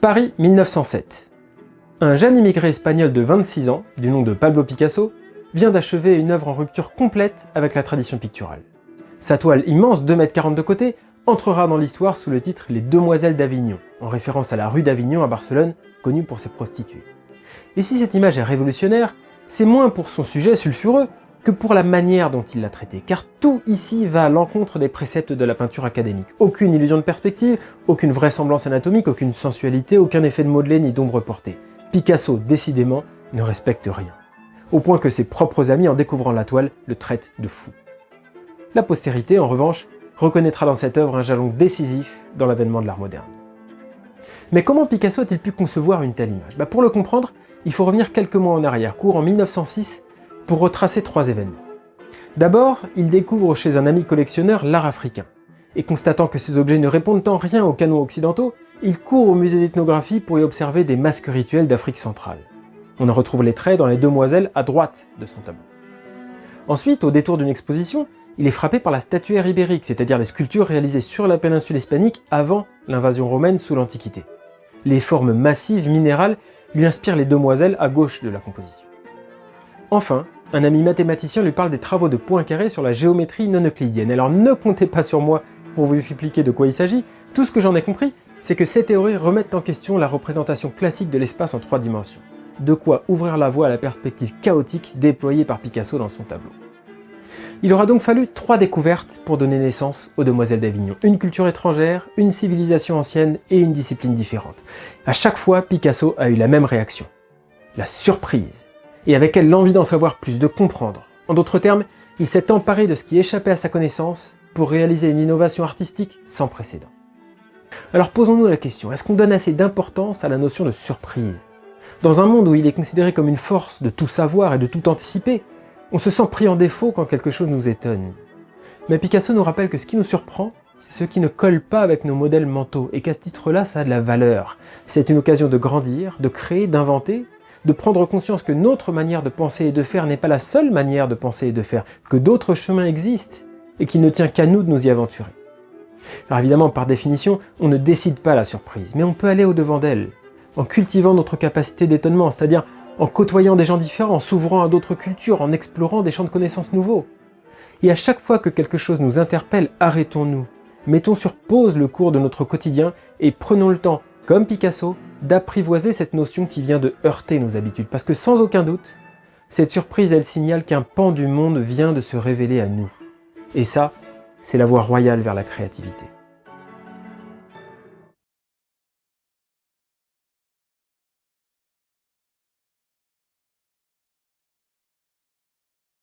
Paris 1907. Un jeune immigré espagnol de 26 ans, du nom de Pablo Picasso, vient d'achever une œuvre en rupture complète avec la tradition picturale. Sa toile immense, 2,40 m de côté, entrera dans l'histoire sous le titre « Les Demoiselles d'Avignon », en référence à la rue d'Avignon à Barcelone, connue pour ses prostituées. Et si cette image est révolutionnaire, c'est moins pour son sujet sulfureux que pour la manière dont il l'a traité, car tout ici va à l'encontre des préceptes de la peinture académique. Aucune illusion de perspective, aucune vraisemblance anatomique, aucune sensualité, aucun effet de modelé ni d'ombre portée. Picasso, décidément, ne respecte rien. Au point que ses propres amis, en découvrant la toile, le traitent de fou. La postérité, en revanche, reconnaîtra dans cette œuvre un jalon décisif dans l'avènement de l'art moderne. Mais comment Picasso a-t-il pu concevoir une telle image? Pour le comprendre, il faut revenir quelques mois en arrière, court en 1906, pour retracer 3 événements. D'abord, il découvre chez un ami collectionneur l'art africain, et constatant que ces objets ne répondent en rien aux canons occidentaux, il court au musée d'ethnographie pour y observer des masques rituels d'Afrique centrale. On en retrouve les traits dans Les Demoiselles à droite de son tableau. Ensuite, au détour d'une exposition, il est frappé par la statuaire ibérique, c'est-à-dire les sculptures réalisées sur la péninsule hispanique avant l'invasion romaine sous l'Antiquité. Les formes massives, minérales, lui inspirent Les Demoiselles à gauche de la composition. Enfin, un ami mathématicien lui parle des travaux de Poincaré sur la géométrie non euclidienne. Alors ne comptez pas sur moi pour vous expliquer de quoi il s'agit, tout ce que j'en ai compris, c'est que ces théories remettent en question la représentation classique de l'espace en 3 dimensions. De quoi ouvrir la voie à la perspective chaotique déployée par Picasso dans son tableau. Il aura donc fallu 3 découvertes pour donner naissance aux Demoiselles d'Avignon. Une culture étrangère, une civilisation ancienne et une discipline différente. À chaque fois, Picasso a eu la même réaction. La surprise. Et avec elle l'envie d'en savoir plus, de comprendre. En d'autres termes, il s'est emparé de ce qui échappait à sa connaissance pour réaliser une innovation artistique sans précédent. Alors posons-nous la question, est-ce qu'on donne assez d'importance à la notion de surprise? Dans un monde où il est considéré comme une force de tout savoir et de tout anticiper, on se sent pris en défaut quand quelque chose nous étonne. Mais Picasso nous rappelle que ce qui nous surprend, c'est ce qui ne colle pas avec nos modèles mentaux, et qu'à ce titre-là, ça a de la valeur. C'est une occasion de grandir, de créer, d'inventer, de prendre conscience que notre manière de penser et de faire n'est pas la seule manière de penser et de faire, que d'autres chemins existent, et qu'il ne tient qu'à nous de nous y aventurer. Alors évidemment, par définition, on ne décide pas la surprise, mais on peut aller au-devant d'elle, en cultivant notre capacité d'étonnement, c'est-à-dire en côtoyant des gens différents, en s'ouvrant à d'autres cultures, en explorant des champs de connaissances nouveaux. Et à chaque fois que quelque chose nous interpelle, arrêtons-nous, mettons sur pause le cours de notre quotidien et prenons le temps, comme Picasso, d'apprivoiser cette notion qui vient de heurter nos habitudes. Parce que sans aucun doute, cette surprise, elle signale qu'un pan du monde vient de se révéler à nous. Et ça, c'est la voie royale vers la créativité.